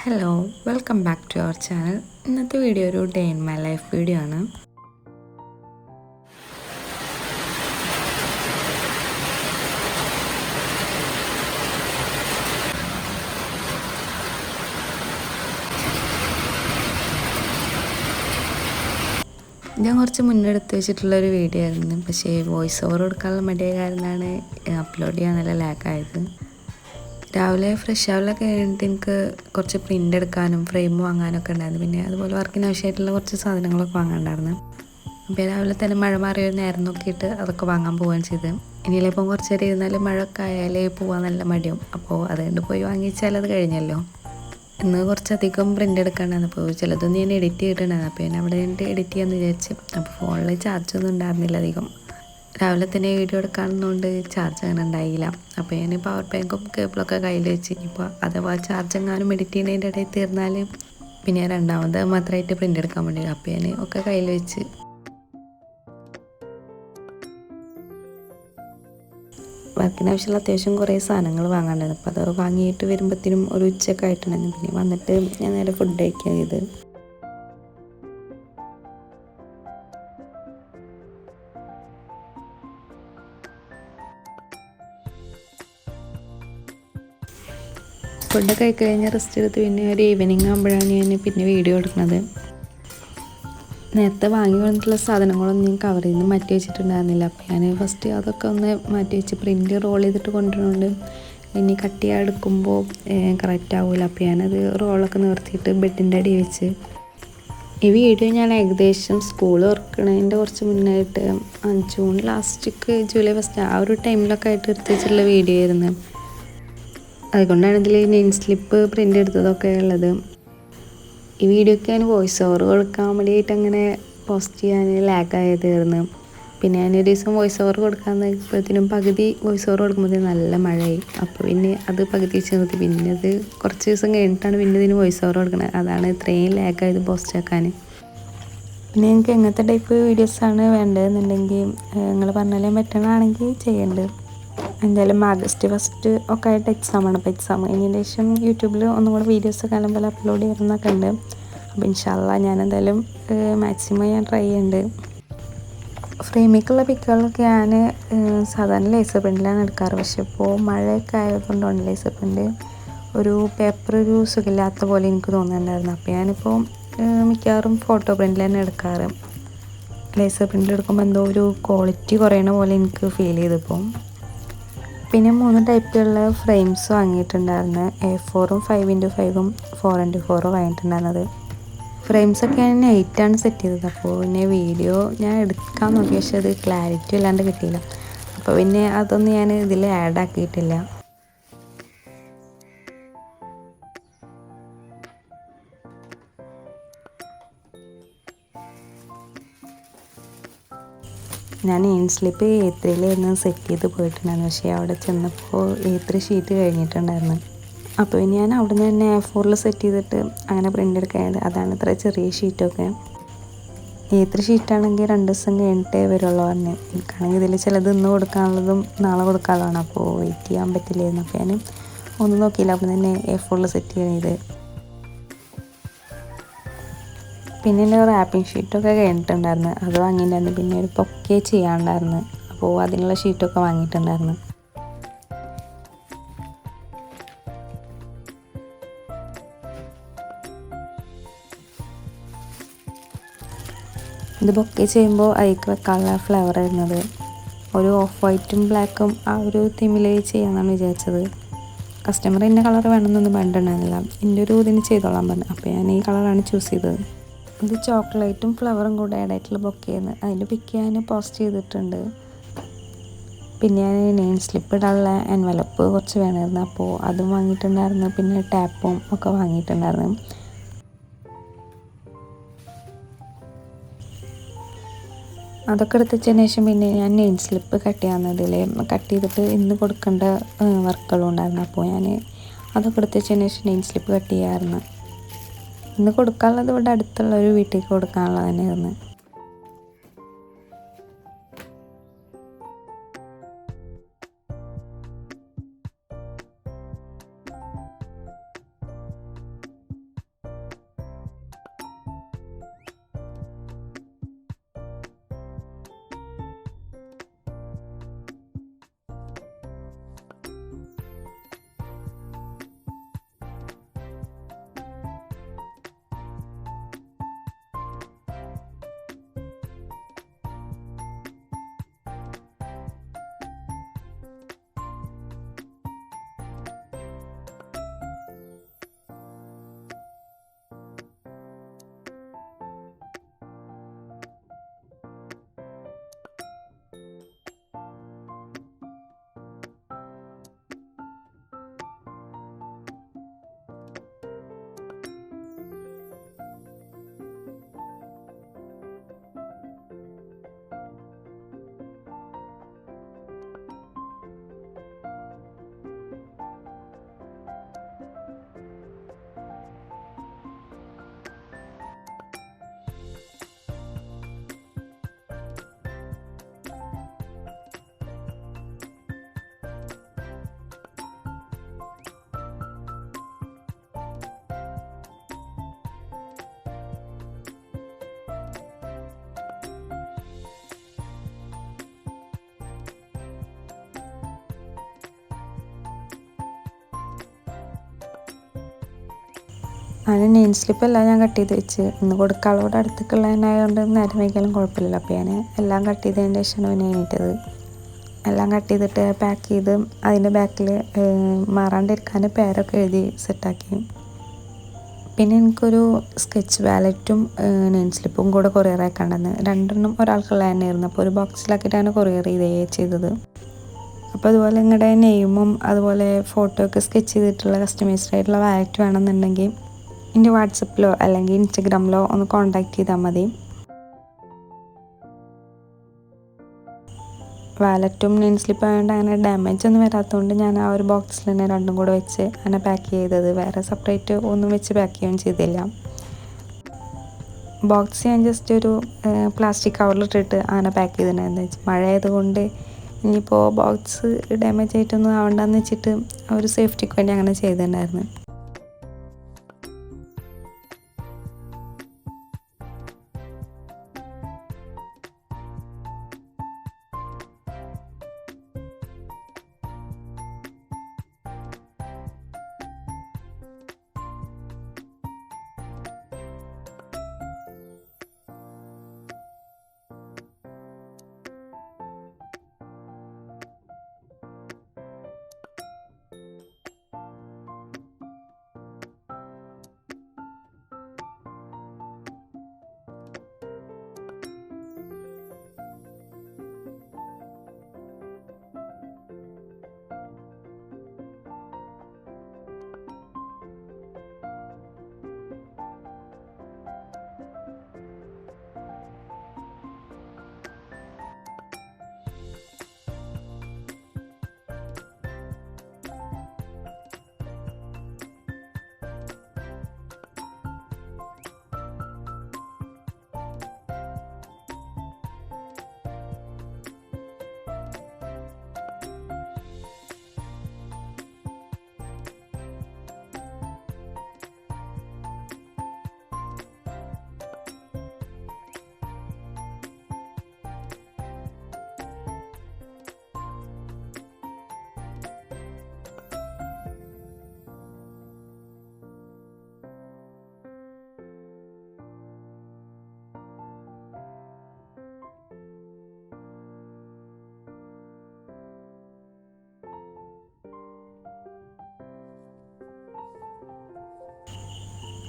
Hello welcome back to our channel. ഇന്നത്തെ video ഒരു day in my life video ആണ്. ഞാൻ കുറച്ച് മുന്നെടുത്ത് വെച്ചിട്ടുള്ളൊരു വീഡിയോ ആയിരുന്നു, പക്ഷേ വോയിസ് ഓവർ കൊടുക്കാനുള്ള മടിയായ കാരണമാണ് അപ്ലോഡ് ചെയ്യാൻ നല്ല ലാക്കായത്. രാവിലെ ഫ്രഷ് ആവലൊക്കെ കഴിഞ്ഞിട്ട് എനിക്ക് കുറച്ച് പ്രിൻ്റ് എടുക്കാനും ഫ്രെയിം വാങ്ങാനൊക്കെ ഉണ്ടായിരുന്നു. പിന്നെ അതുപോലെ വർക്കിന് ആവശ്യമായിട്ടുള്ള കുറച്ച് സാധനങ്ങളൊക്കെ വാങ്ങാണ്ടായിരുന്നു. അപ്പോൾ രാവിലെ തന്നെ മഴ മാറിയ നേരം നോക്കിയിട്ട് അതൊക്കെ വാങ്ങാൻ പോവുകയാണ് ചെയ്ത്. ഇനിയിലിപ്പം കുറച്ച് നേരം ഇരുന്നാലും മഴയൊക്കെ ആയാലേ പോകാൻ നല്ല മടിയും. അപ്പോൾ അതുകൊണ്ട് പോയി വാങ്ങിച്ചാൽ അത് കഴിഞ്ഞല്ലോ. ഇന്ന് കുറച്ചധികം പ്രിൻ്റ് എടുക്കാണ്ടായിരുന്നു. അപ്പോൾ ചിലതൊന്നും ഞാൻ എഡിറ്റ് ചെയ്തിട്ടുണ്ടായിരുന്നു. അപ്പോൾ ഞാൻ അവിടെ നിന്ന് എഡിറ്റ് ചെയ്യാമെന്ന് വിചാരിച്ചു. അപ്പോൾ ഫോണിൽ ചാർജൊന്നും ഉണ്ടായിരുന്നില്ല അധികം. രാവിലെ തന്നെ വീഡിയോ എടുക്കാമെന്നുകൊണ്ട് ചാർജ് അങ്ങനെ ഉണ്ടായില്ല. അപ്പോൾ ഞാൻ പവർ ബാങ്കും കേബിളൊക്കെ കയ്യിൽ വെച്ച്, ഇപ്പോൾ അഥവാ ചാർജ് എങ്ങാനും എഡിറ്റ് ചെയ്യുന്നതിൻ്റെ ഇടയിൽ തീർന്നാൽ പിന്നെ രണ്ടാമത് മാത്രമായിട്ട് പ്രിൻ്റ് എടുക്കാൻ വേണ്ടി അപ്പോൾ ഞാൻ ഒക്കെ കയ്യിൽ വെച്ച്. വർക്കിന് ആവശ്യമുള്ള അത്യാവശ്യം കുറേ സാധനങ്ങൾ വാങ്ങാണ്ടായിരുന്നു. അപ്പോൾ അത് വാങ്ങിയിട്ട് വരുമ്പോഴത്തേനും ഒരു ഉച്ചയൊക്കെ ആയിട്ടുണ്ടായിരുന്നു. പിന്നെ വന്നിട്ട് ഞാൻ നേരെ ഫുഡ് കഴിക്കുക ചെയ്ത്. ഫുഡൊക്കെ കഴിക്കഴിഞ്ഞ് റെസ്റ്റ് എടുത്ത് പിന്നെ ഒരു ഈവനിങ് ആകുമ്പോഴാണ് ഞാൻ പിന്നെ വീഡിയോ എടുക്കുന്നത്. നേരത്തെ വാങ്ങി വന്നിട്ടുള്ള സാധനങ്ങളൊന്നും ഞാൻ കവറിൽ നിന്ന് മാറ്റി വെച്ചിട്ടുണ്ടായിരുന്നില്ല. അപ്പോൾ ഞാൻ ഫസ്റ്റ് അതൊക്കെ ഒന്ന് മാറ്റി വെച്ച് പ്രിൻ്റ് റോൾ ചെയ്തിട്ട് കൊണ്ടുവരുന്നുണ്ട്. ഇനി കട്ട് ചെയ്യാൻ എടുക്കുമ്പോൾ കറക്റ്റ് ആവില്ല. അപ്പോൾ ഞാനത് റോളൊക്കെ നിർത്തിയിട്ട് ബെഡിൻ്റെ അടി വെച്ച്. ഈ വീഡിയോ ഞാൻ ഏകദേശം സ്കൂൾ തുറക്കണതിൻ്റെ കുറച്ച് മുന്നായിട്ട് ജൂൺ ലാസ്റ്റ്ക്ക് ജൂലൈ ഫസ്റ്റ് ആ ഒരു ടൈമിലൊക്കെ ആയിട്ട് എടുത്ത് വെച്ചിട്ടുള്ള വീഡിയോ ആയിരുന്നു. അതുകൊണ്ടാണ് ഇതിൽ നെയിം സ്ലിപ്പ് പ്രിൻ്റ് എടുത്തതൊക്കെ ഉള്ളത്. ഈ വീഡിയോയ്ക്ക് ഞാൻ വോയിസ് ഓവർ കൊടുക്കാൻ വേണ്ടിയിട്ട് അങ്ങനെ പോസ്റ്റ് ചെയ്യാൻ ലാഗായി തീർന്നു. പിന്നെ ഞാനൊരു ദിവസം വോയിസ് ഓവർ കൊടുക്കാൻ നിൽക്കുമ്പോഴത്തേനും പകുതി വോയിസ് ഓവർ കൊടുക്കുമ്പോഴത്തേനും നല്ല മഴയായി. അപ്പോൾ പിന്നെ അത് പകുതി വെച്ച് നിർത്തി. പിന്നെ അത് കുറച്ച് ദിവസം കഴിഞ്ഞിട്ടാണ് പിന്നെ ഇതിന് വോയിസ് ഓവർ കൊടുക്കുന്നത്. അതാണ് ഇത്രയും ലാഗായത് പോസ്റ്റ് ആക്കാൻ. പിന്നെ നിങ്ങൾക്ക് എങ്ങനത്തെ ടൈപ്പ് വീഡിയോസാണ് വേണ്ടതെന്നുണ്ടെങ്കിൽ നിങ്ങൾ പറഞ്ഞാലും പറ്റണതാണെങ്കിൽ ചെയ്യേണ്ടത്. എന്തായാലും ആഗസ്റ്റ് ഫസ്റ്റ് ഒക്കെ ആയിട്ട് എക്സാമാണ്. അപ്പോൾ എക്സാം കഴിഞ്ഞതിന് ശേഷം യൂട്യൂബിൽ ഒന്നും കൂടെ വീഡിയോസ് കാലം പോലെ അപ്ലോഡ് ചെയ്യണമെന്നൊക്കെ ഉണ്ട്. അപ്പോൾ ഇൻഷാല്ലാ ഞാൻ എന്തായാലും മാക്സിമം ഞാൻ ട്രൈ ചെയ്യുന്നുണ്ട്. ഫ്രെയിമിലേക്കുള്ള പിക്കുകളൊക്കെ ഞാൻ സാധാരണ ലേസർ പ്രിൻ്റിലാണ് എടുക്കാറ്. പക്ഷേ ഇപ്പോൾ മഴയൊക്കെ ആയതുകൊണ്ടാണ് ലേസർ പ്രിൻ്റ് ഒരു പേപ്പർ ഒരു സുഖമില്ലാത്ത പോലെ എനിക്ക് തോന്നുന്നുണ്ടായിരുന്നു. അപ്പോൾ ഞാനിപ്പോൾ മിക്കവാറും ഫോട്ടോ പ്രിൻ്റിൽ തന്നെ എടുക്കാറ്. ലേസർ പ്രിൻ്റിൽ എടുക്കുമ്പോൾ എന്തോ ഒരു ക്വാളിറ്റി കുറയണ പോലെ എനിക്ക് ഫീൽ ചെയ്തിപ്പോൾ. പിന്നെ 3 ടൈപ്പിലുള്ള ഫ്രെയിംസ് വാങ്ങിയിട്ടുണ്ടായിരുന്നു. A4ഉം 5x5ഉം 4x4 വാങ്ങിയിട്ടുണ്ടായിരുന്നത്. ഫ്രെയിംസൊക്കെ ഞാൻ നൈറ്റാണ് സെറ്റ് ചെയ്തത്. അപ്പോൾ പിന്നെ വീഡിയോ ഞാൻ എടുക്കാൻ നോക്കി, പക്ഷേ അത് ക്ലാരിറ്റി ഇല്ലാണ്ട് കിട്ടിയില്ല. അപ്പോൾ പിന്നെ അതൊന്നും ഞാൻ ഇതിൽ ആഡ് ആക്കിയിട്ടില്ല. ഞാൻ നെയിം സ്ലിപ്പ് A3 സെറ്റ് ചെയ്ത് പോയിട്ടുണ്ടായിരുന്നു. പക്ഷേ അവിടെ ചെന്നപ്പോൾ A3 ഷീറ്റ് കഴിഞ്ഞിട്ടുണ്ടായിരുന്നു. അപ്പോൾ ഇനി ഞാൻ അവിടെ നിന്ന് തന്നെ A4 സെറ്റ് ചെയ്തിട്ട് അങ്ങനെ പ്രിൻ്റ് എടുക്കായത്. അതാണ് ഇത്ര ചെറിയ ഷീറ്റൊക്കെ. A3 ഷീറ്റാണെങ്കിൽ 2 ദിവസം കഴിഞ്ഞിട്ടേ വരുള്ളൂ പറഞ്ഞ്. എനിക്കാണെങ്കിൽ ഇതിൽ ചിലത് ഇന്ന് കൊടുക്കാനുള്ളതും നാളെ കൊടുക്കാനുള്ളതാണ്. അപ്പോൾ വെയിറ്റ് ചെയ്യാൻ പറ്റില്ലായിരുന്നു. അപ്പോൾ ഞാൻ ഒന്നും നോക്കിയില്ല, അവിടെ തന്നെ A4 സെറ്റ് ചെയ്ത്. പിന്നെ എൻ്റെ റാപ്പിംഗ് ഷീറ്റൊക്കെ കഴിഞ്ഞിട്ടുണ്ടായിരുന്നു, അത് വാങ്ങിയിട്ടുണ്ടായിരുന്നു. പിന്നെ ഒരു പൊക്കെ ചെയ്യാനുണ്ടായിരുന്നു, അപ്പോൾ അതിനുള്ള ഷീറ്റൊക്കെ വാങ്ങിയിട്ടുണ്ടായിരുന്നു. ഇത് ബൊക്കെ ചെയ്യുമ്പോൾ അതിലേക്ക് വെക്കാനുള്ള ഫ്ലവർ വരുന്നത് ഒരു ഓഫ് വൈറ്റും ബ്ലാക്കും ആ ഒരു തീമിൽ ചെയ്യാമെന്നാണ് വിചാരിച്ചത്. കസ്റ്റമർ എൻ്റെ കളർ വേണമെന്നൊന്നും വേണ്ടിയിട്ടുണ്ടായിരുന്നില്ല, എൻ്റെ ഒരു ഇതിന് ചെയ്തോളാൻ പറഞ്ഞു. അപ്പോൾ ഞാൻ ഈ കളറാണ് ചൂസ് ചെയ്തത്. ഇത് ചോക്ലേറ്റും ഫ്ലവറും കൂടെ ആഡ് ആയിട്ടുള്ള ബൊക്കെയാണ്. അതിൻ്റെ പിക്ക് ഞാൻ പോസ്റ്റ് ചെയ്തിട്ടുണ്ട്. പിന്നെ ഞാൻ നെയിം സ്ലിപ്പ് ഇടാനുള്ള എൻവലപ്പ് കുറച്ച് വേണമായിരുന്നു, അപ്പോൾ അതും വാങ്ങിയിട്ടുണ്ടായിരുന്നു. പിന്നെ ടാപ്പും ഒക്കെ വാങ്ങിയിട്ടുണ്ടായിരുന്നു. അതൊക്കെ എടുത്തതിന് ശേഷം പിന്നെ ഞാൻ നെയിം സ്ലിപ്പ് കട്ട് ചെയ്യാവുന്നതിൽ കട്ട് ചെയ്തിട്ട് ഇന്ന് കൊടുക്കേണ്ട വർക്കുകളും ഉണ്ടായിരുന്നു. അപ്പോൾ ഞാൻ അതൊക്കെ എടുത്തതിന് ശേഷം നെയിം സ്ലിപ്പ് കട്ട് ചെയ്യാമായിരുന്നു. ഇന്ന് കൊടുക്കാനുള്ളത് ഇവിടെ അടുത്തുള്ള ഒരു വീട്ടിലേക്ക് കൊടുക്കാനുള്ളത് തന്നെയായിരുന്നു. അതിന് നെയിം സ്ലിപ്പെല്ലാം ഞാൻ കട്ട് ചെയ്ത് വെച്ച് ഇന്ന് കൊടുക്കാളോട് അടുത്തേക്കുള്ളതിനായതുകൊണ്ട് നേരം വൈകിയാലും കുഴപ്പമില്ലല്ലോ. അപ്പോൾ ഞാൻ എല്ലാം കട്ട് ചെയ്തതിൻ്റെ ശേഷമാണ് പിന്നെ എണീറ്റത്. എല്ലാം കട്ട് ചെയ്തിട്ട് പാക്ക് ചെയ്ത് അതിൻ്റെ ബാക്കിൽ മാറാണ്ടിരിക്കാൻ പേരൊക്കെ എഴുതി സെറ്റാക്കി. പിന്നെ എനിക്കൊരു സ്കെച്ച് വാലറ്റും നെയിം സ്ലിപ്പും കൂടെ കൊറിയർ അയക്കാണ്ടെന്ന്. രണ്ടെണ്ണം ഒരാൾക്കുള്ള തന്നെയായിരുന്നു. അപ്പോൾ ഒരു ബോക്സിലാക്കിയിട്ടാണ് കൊറിയർ ചെയ്തത്. അപ്പോൾ അതുപോലെ നിങ്ങളുടെ നെയിമും അതുപോലെ ഫോട്ടോ ഒക്കെ സ്കെച്ച് ചെയ്തിട്ടുള്ള കസ്റ്റമൈസ്ഡ് ആയിട്ടുള്ള വാലറ്റ് വേണമെന്നുണ്ടെങ്കിൽ എൻ്റെ വാട്സപ്പിലോ അല്ലെങ്കിൽ ഇൻസ്റ്റഗ്രാമിലോ ഒന്ന് കോൺടാക്റ്റ് ചെയ്താൽ മതി. വാലറ്റും നെയിം സ്ലിപ്പ് ആയതുകൊണ്ട് അങ്ങനെ ഡാമേജ് ഒന്നും വരാത്തതുകൊണ്ട് ഞാൻ ആ ഒരു ബോക്സിൽ തന്നെ രണ്ടും കൂടെ വെച്ച് അങ്ങനെ പാക്ക് ചെയ്തത്. വേറെ സെപ്പറേറ്റ് ഒന്നും വെച്ച് പാക്ക് ചെയ്യുകയും ചെയ്തില്ല. ബോക്സ് ഞാൻ ജസ്റ്റ് ഒരു പ്ലാസ്റ്റിക് കവറിലിട്ടിട്ട് അങ്ങനെ പാക്ക് ചെയ്തിട്ടുണ്ടായിരുന്നു. മഴ ആയതുകൊണ്ട് ഇനിയിപ്പോൾ ബോക്സ് ഡാമേജ് ആയിട്ടൊന്നും ആവണ്ടെന്ന് വെച്ചിട്ട് ഒരു സേഫ്റ്റിക്ക് വേണ്ടി അങ്ങനെ ചെയ്തിട്ടുണ്ടായിരുന്നു.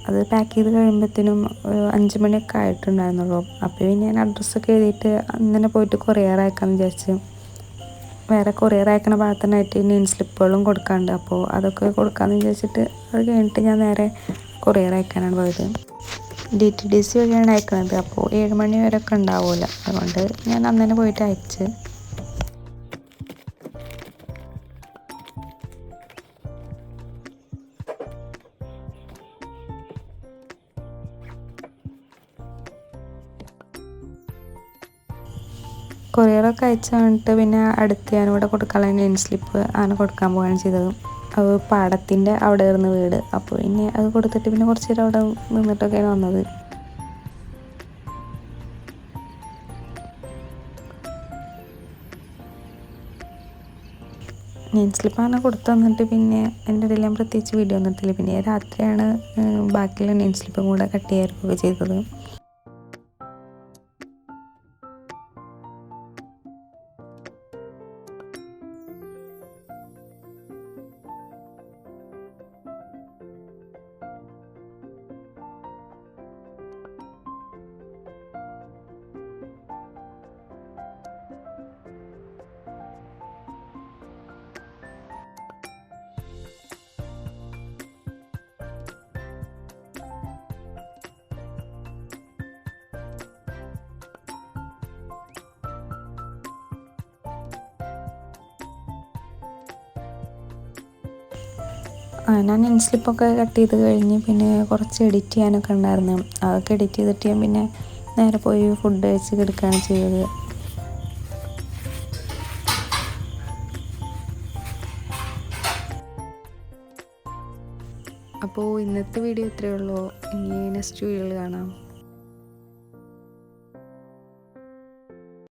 അത് പാക്ക് ചെയ്ത് കഴിയുമ്പോഴത്തേനും ഒരു 5 മണിയൊക്കെ ആയിട്ടുണ്ടായിരുന്നുള്ളൂ. അപ്പോൾ പിന്നെ ഞാൻ അഡ്രസ്സൊക്കെ എഴുതിയിട്ട് അന്ന് പോയിട്ട് കൊറിയർ അയക്കാമെന്ന് വിചാരിച്ച്. വേറെ കൊറിയർ അയക്കണ ഭാഗത്തിനായിട്ട് നെയിം സ്ലിപ്പുകളും കൊടുക്കാനുണ്ട്. അപ്പോൾ അതൊക്കെ കൊടുക്കാമെന്ന് വിചാരിച്ചിട്ട് അത് കഴിഞ്ഞിട്ട് ഞാൻ നേരെ കൊറിയർ അയക്കാനാണ് പോയത്. DTDC വഴിയാണ് അയക്കുന്നത്. അപ്പോൾ 7 മണി വരെ ഒക്കെ ഉണ്ടാവില്ല. അതുകൊണ്ട് ഞാൻ അന്ന് തന്നെ പോയിട്ട് അയച്ച്. കൊറിയറൊക്കെ അയച്ചു കഴിഞ്ഞിട്ട് പിന്നെ അടുത്ത് ഞാനിവിടെ കൊടുക്കാനുള്ള നെയിം സ്ലിപ്പ് അങ്ങനെ കൊടുക്കാൻ പോവുകയാണ് ചെയ്തത്. അത് പാടത്തിൻ്റെ അവിടെ ആയിരുന്നു വീട്. അപ്പോൾ പിന്നെ അത് കൊടുത്തിട്ട് പിന്നെ കുറച്ച് നേരം അവിടെ നിന്നിട്ടൊക്കെയാണ് വന്നത്. നെയിം സ്ലിപ്പ് അങ്ങനെ കൊടുത്തു വന്നിട്ട് പിന്നെ എൻ്റെ ഇടയിൽ ഞാൻ പ്രത്യേകിച്ച് വീഡിയോ ഒന്നും എടുത്തില്ല. പിന്നെ രാത്രിയാണ് ബാക്കിയുള്ള നെയിം സ്ലിപ്പും കൂടെ കട്ട് ചെയ്യാറൊക്കെ ചെയ്തത്. ഞാൻ നെയിം സ്ലിപ്പൊക്കെ കട്ട് ചെയ്ത് കഴിഞ്ഞ് പിന്നെ കുറച്ച് എഡിറ്റ് ചെയ്യാനൊക്കെ ഉണ്ടായിരുന്നു. അതൊക്കെ എഡിറ്റ് ചെയ്തിട്ട് ഞാൻ പിന്നെ നേരെ പോയി ഫുഡ് കഴിച്ച് കിടക്കുകയാണ് ചെയ്തത്. അപ്പോൾ ഇന്നത്തെ വീഡിയോ ഇത്രയേ ഉള്ളൂ. ഇനി നെക്സ്റ്റ് വീഡിയോയിൽ കാണാം.